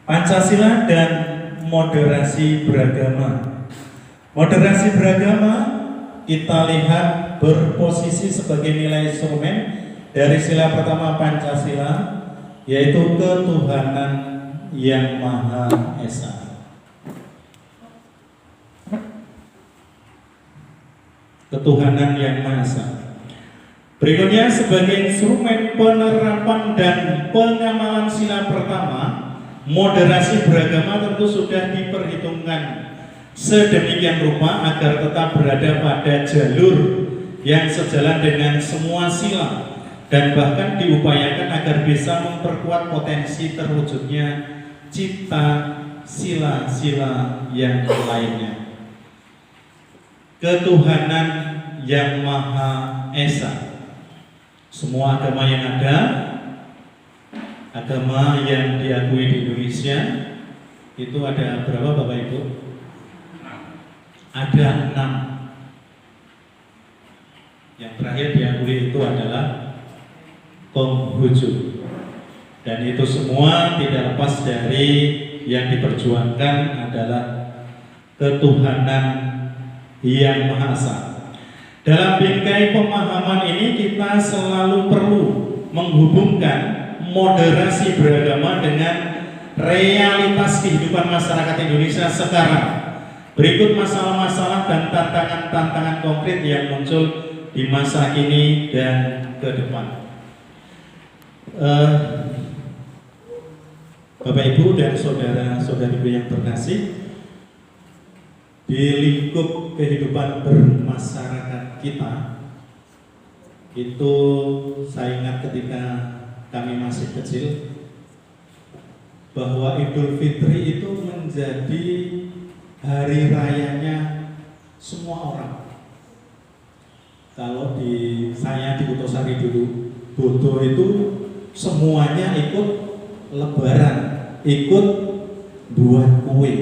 Pancasila dan moderasi beragama. Moderasi beragama kita lihat berposisi sebagai nilai instrumen dari sila pertama Pancasila, yaitu ketuhanan yang Maha Esa. Ketuhanan yang Maha Esa. Berikutnya sebagai instrumen penerapan dan pengamalan sila pertama, moderasi beragama tentu sudah diperhitungkan sedemikian rupa agar tetap berada pada jalur yang sejalan dengan semua sila dan bahkan diupayakan agar bisa memperkuat potensi terwujudnya cipta sila-sila yang lainnya. Ketuhanan yang Maha Esa. Semua agama yang ada, agama yang diakui di Indonesia, itu ada berapa Bapak Ibu? Ada 6. Yang terakhir diakui itu adalah Konghucu. Dan itu semua tidak lepas dari yang diperjuangkan adalah ketuhanan yang Maha Esa. Dalam bingkai pemahaman ini kita selalu perlu menghubungkan moderasi beragama dengan realitas kehidupan masyarakat Indonesia sekarang. Berikut masalah-masalah dan tantangan-tantangan konkret yang muncul di masa ini dan ke depan. Bapak Ibu dan saudara-saudariku yang terkasih, di lingkup kehidupan bermasyarakat kita, itu saya ingat ketika kami masih kecil bahwa Idul Fitri itu menjadi hari rayanya semua orang. Kalau saya di Kutosari dulu, Bodo itu semuanya ikut lebaran, ikut buat kue,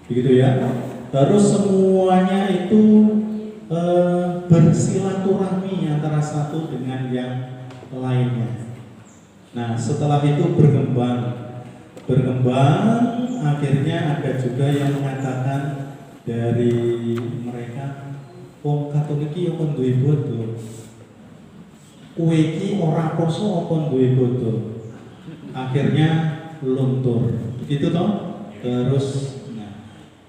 begitu ya. Terus semuanya itu bersilaturahmi antara satu dengan yang lainnya. Nah, setelah itu berkembang, akhirnya ada juga yang mengatakan dari mereka, wong Katolik iki yo kon duwe bodo. Kowe iki ora poso apa duwe bodo. Akhirnya luntur. Begitu toh? Terus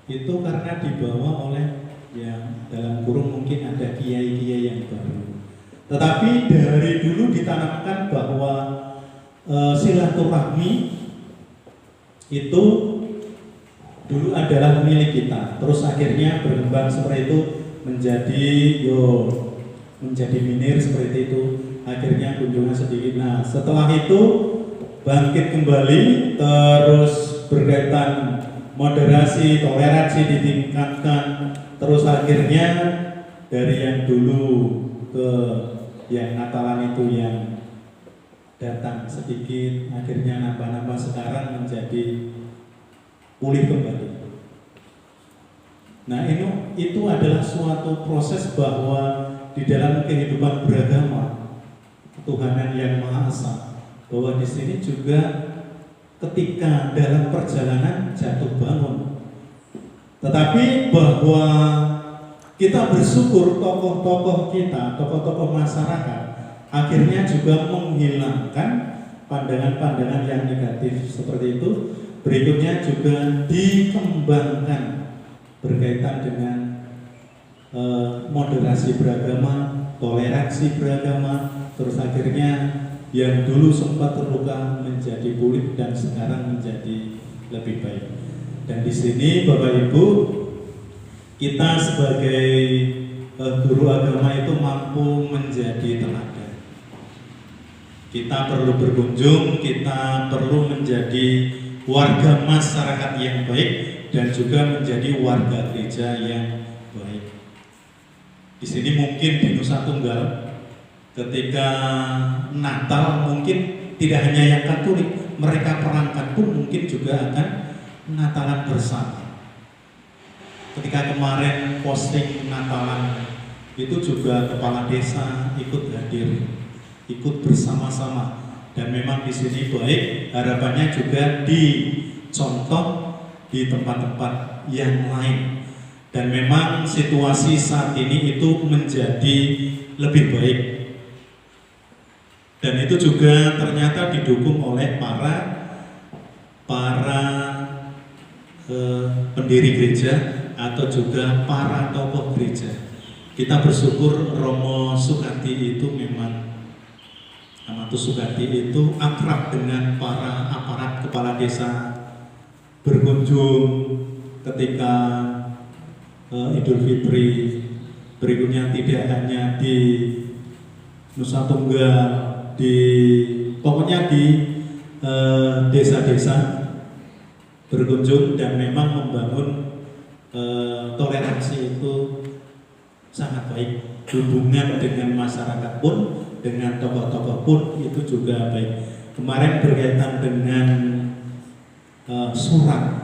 itu karena dibawa oleh yang dalam kurung mungkin ada kiai-kiai yang baru. Tetapi dari dulu ditanamkan bahwa silaturahmi itu dulu adalah milik kita. Terus akhirnya berkembang seperti itu menjadi minir seperti itu. Akhirnya kunjungan sedikit. Nah, setelah itu bangkit kembali, terus berkaitan moderasi, toleransi ditingkatkan, terus akhirnya dari yang dulu ke yang Natalan itu yang datang sedikit, akhirnya nambah-nambah, sekarang menjadi pulih kembali. Nah, itu adalah suatu proses bahwa di dalam kehidupan beragama, ketuhanan yang Maha Esa, bahwa di sini juga ketika dalam perjalanan jatuh bangun, tetapi bahwa kita bersyukur tokoh-tokoh kita, tokoh-tokoh masyarakat akhirnya juga menghilangkan pandangan-pandangan yang negatif seperti itu. Berikutnya juga dikembangkan berkaitan dengan moderasi beragama, toleransi beragama, terus akhirnya yang dulu sempat terluka menjadi pulih dan sekarang menjadi lebih baik. Dan di sini Bapak Ibu, kita sebagai guru agama itu mampu menjadi teladan. Kita perlu berkunjung, kita perlu menjadi warga masyarakat yang baik dan juga menjadi warga gereja yang baik. Di sini mungkin di Nusa Tunggal ketika Natal mungkin tidak hanya yang Katolik, mereka perangkat pun mungkin juga akan Natalan bersama. Ketika kemarin posting Natalan itu juga kepala desa ikut hadir, ikut bersama-sama. Dan memang di sini baik, harapannya juga di contoh di tempat-tempat yang lain. Dan memang situasi saat ini itu menjadi lebih baik. Dan itu juga ternyata didukung oleh para pendiri gereja atau juga para tokoh gereja. Kita bersyukur Romo Sukati itu memang Amatus Sukati itu akrab dengan para aparat kepala desa, berkunjung ketika Idul Fitri, berikutnya tidak hanya di Nusa Tunggal, pokoknya di desa-desa berkunjung dan memang membangun toleransi itu sangat baik. Hubungan dengan masyarakat pun, dengan tokoh-tokoh pun itu juga baik. Kemarin berkaitan dengan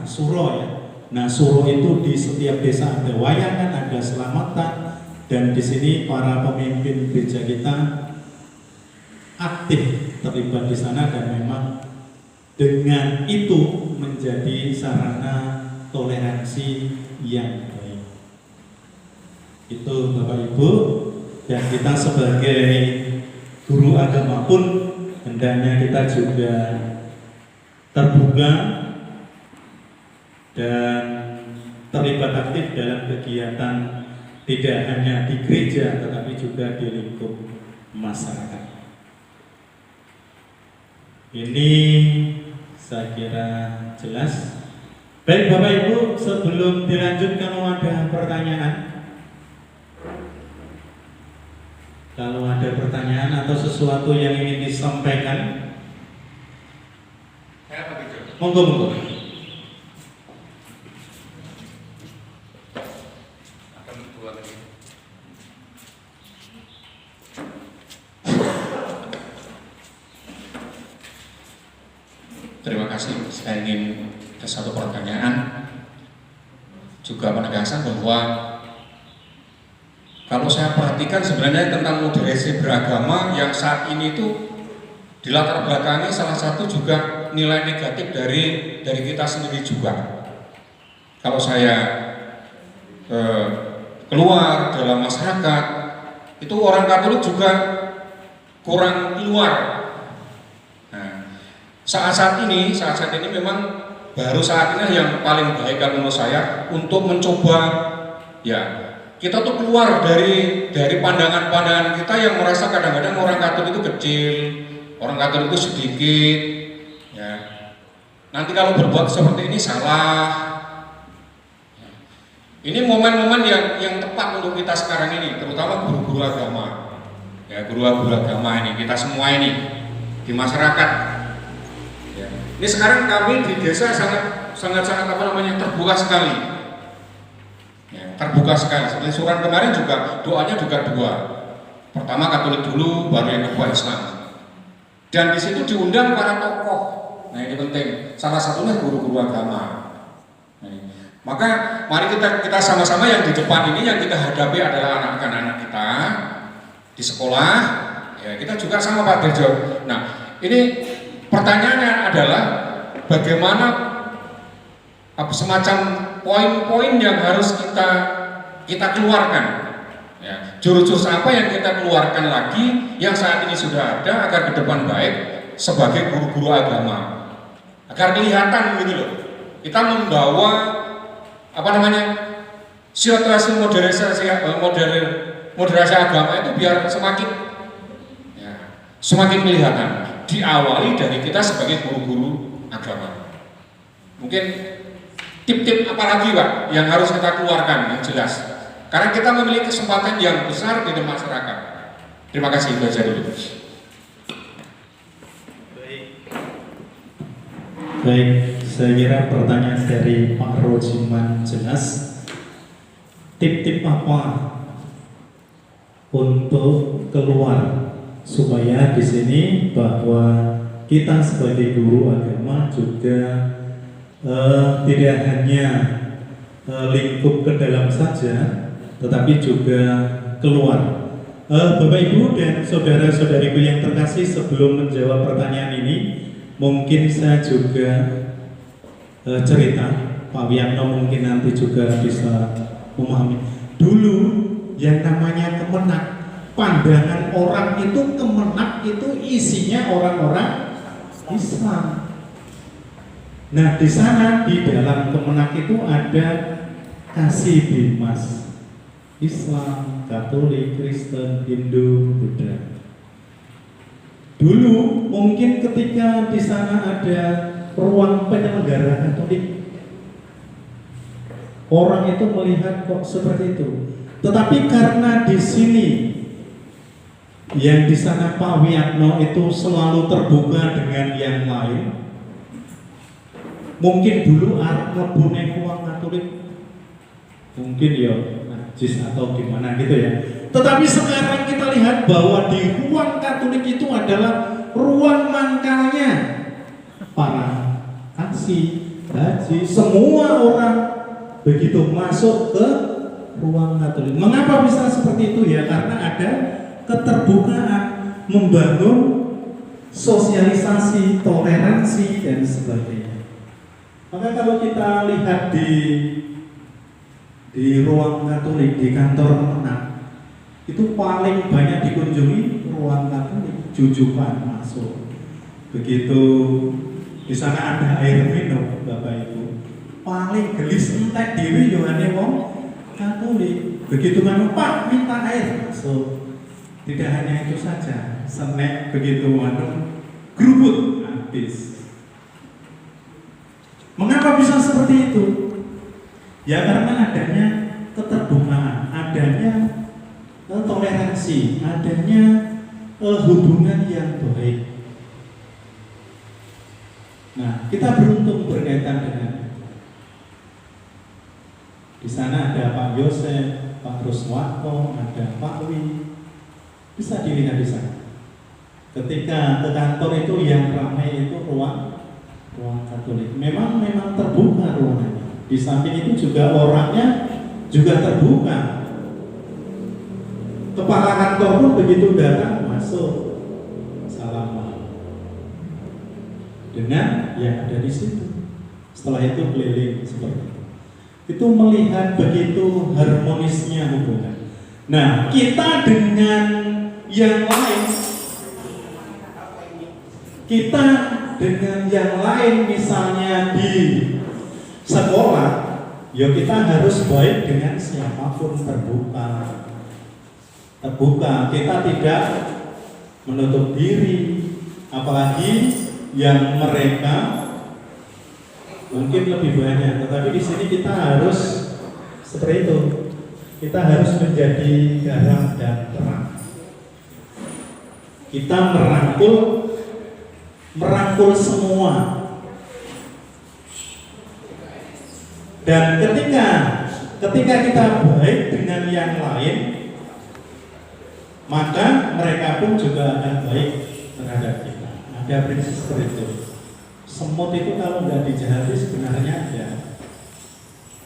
suro ya. Nah, suro itu di setiap desa ada wayangan, ada selamatan, dan di sini para pemimpin gereja kita aktif terlibat di sana dan memang dengan itu menjadi sarana toleransi yang baik. Itu Bapak Ibu, dan kita sebagai guru agama pun hendaknya kita juga terbuka dan terlibat aktif dalam kegiatan tidak hanya di gereja tetapi juga di lingkup masyarakat. Ini saya kira jelas. Baik Bapak Ibu, sebelum dilanjut kalau ada pertanyaan, kalau ada pertanyaan atau sesuatu yang ingin disampaikan, monggo. Terima kasih. Saya ingin ada satu pertanyaan, juga penegasan bahwa kalau saya perhatikan sebenarnya tentang moderasi beragama yang saat ini itu di latar belakangi salah satu juga nilai negatif dari kita sendiri juga. Kalau saya keluar dalam masyarakat, itu orang Katolik juga kurang keluar. Saat ini memang baru saat ini yang paling baik kalau menurut saya untuk mencoba ya kita tuh keluar dari pandangan-pandangan kita yang merasa kadang-kadang orang Katolik itu kecil, orang Katolik itu sedikit, ya. Nanti kalau berbuat seperti ini salah. Ini momen-momen yang tepat untuk kita sekarang ini, terutama guru-guru agama, ya guru-guru agama ini kita semua ini di masyarakat. Ini sekarang kami di desa sangat terbuka sekali, ya, terbuka sekali. Seperti surat kemarin juga doanya juga dua. Pertama Katolik dulu, baru yang kedua Islam. Dan di situ diundang para tokoh. Nah ini penting. Salah satunya guru-guru agama. Nah, maka mari kita sama-sama yang di depan ini yang kita hadapi adalah anak-anak kita di sekolah. Ya kita juga sama Pak Dirjo. Nah ini pertanyaannya adalah bagaimana semacam poin-poin yang harus kita keluarkan, ya, jurus-jurus apa yang kita keluarkan lagi yang saat ini sudah ada agar ke depan baik sebagai guru-guru agama, agar kelihatan gitu loh. Kita membawa situasi moderasi agama itu biar semakin kelihatan. Diawali dari kita sebagai guru-guru agama. Mungkin tip-tip apa lagi Pak yang harus kita keluarkan yang jelas. Karena kita memiliki kesempatan yang besar di masyarakat. Terima kasih itu saja dulu. Baik, saya kira pertanyaan dari Pak Rojiman jelas. Tip-tip apa untuk keluar supaya di sini bahwa kita sebagai guru agama juga tidak hanya lingkup ke dalam saja, tetapi juga keluar. Bapak Ibu dan saudara-saudariku yang terkasih, sebelum menjawab pertanyaan ini, mungkin saya juga cerita. Pak Wiyatno mungkin nanti juga bisa memahami. Dulu yang namanya Kemenak, pandangan orang itu Kemenak itu isinya orang-orang Islam. Nah di sana di dalam Kemenak itu ada Kasih Bimas, Islam, Katolik, Kristen, Hindu, Buddha. Dulu mungkin ketika di sana ada ruang penyelenggara Katolik, orang itu melihat kok seperti itu. Tetapi karena di sini yang di sana Pak Wiyatno itu selalu terbuka dengan yang lain. Mungkin dulu arep mlebu ning ruang Katolik mungkin ya najis atau gimana gitu ya. Tetapi sekarang kita lihat bahwa di ruang Katolik itu adalah ruang mangkalnya para saksi, haji, semua orang begitu masuk ke ruang Katolik. Mengapa bisa seperti itu ya? Karena ada keterbukaan, membangun sosialisasi, toleransi dan sebagainya. Maka kalau kita lihat di ruang Katolik, di kantor Kemenak, itu paling banyak dikunjungi ruang Katolik, jujukan masuk. Begitu di sana ada air minum, Bapak Ibu, paling gelis entek dhewe yo ane wong Katolik. Begitu kan Pak minta air masuk. Tidak hanya itu saja, snack begitu gerubut habis. Mengapa bisa seperti itu? Ya karena adanya keterbukaan, adanya toleransi, adanya hubungan yang baik. Nah, kita beruntung berkaitan dengan di sana ada Pak Yosef, Pak Ruswanto, ada Pak Wi. Bisa dilihat di sana. Ketika ke kantor itu yang ramai itu ruang Katolik. Memang terbuka ruangannya. Di samping itu juga orangnya juga terbuka. Kepala kantor pun begitu datang masuk salaman dengan yang ada di situ. Setelah itu keliling seperti itu. Itu melihat begitu harmonisnya hubungan. Nah, kita dengan yang lain, misalnya di sekolah, ya kita harus baik dengan siapapun, terbuka. Kita tidak menutup diri, apalagi yang mereka mungkin lebih banyak. Tetapi di sini kita harus seperti itu. Kita harus menjadi garam dan terang. Kita merangkul semua. Dan ketika kita baik dengan yang lain, maka mereka pun juga akan baik terhadap kita. Ada prinsip seperti itu. Semut itu kalau nggak dijahati sebenarnya ada.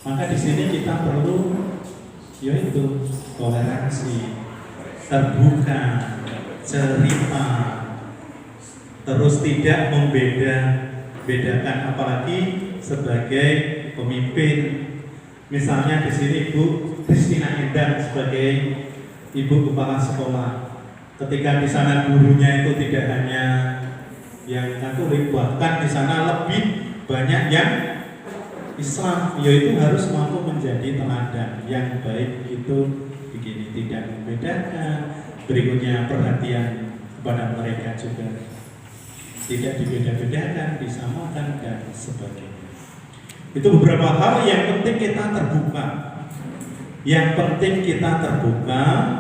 Maka di sini kita perlu yaitu toleransi, terbuka, cerita, terus tidak membedakan, apalagi sebagai pemimpin. Misalnya di sini Ibu Kristina Endang sebagai Ibu Kepala Sekolah. Ketika di sana gurunya itu tidak hanya yang Katolik, bahkan di sana lebih banyak yang Islam, yaitu harus mampu menjadi teladan yang baik itu begini, tidak membedakan. Berikutnya perhatian kepada mereka juga tidak dibeda-bedakan, disamakan dan sebagainya. Itu beberapa hal yang penting kita terbuka. Yang penting kita terbuka.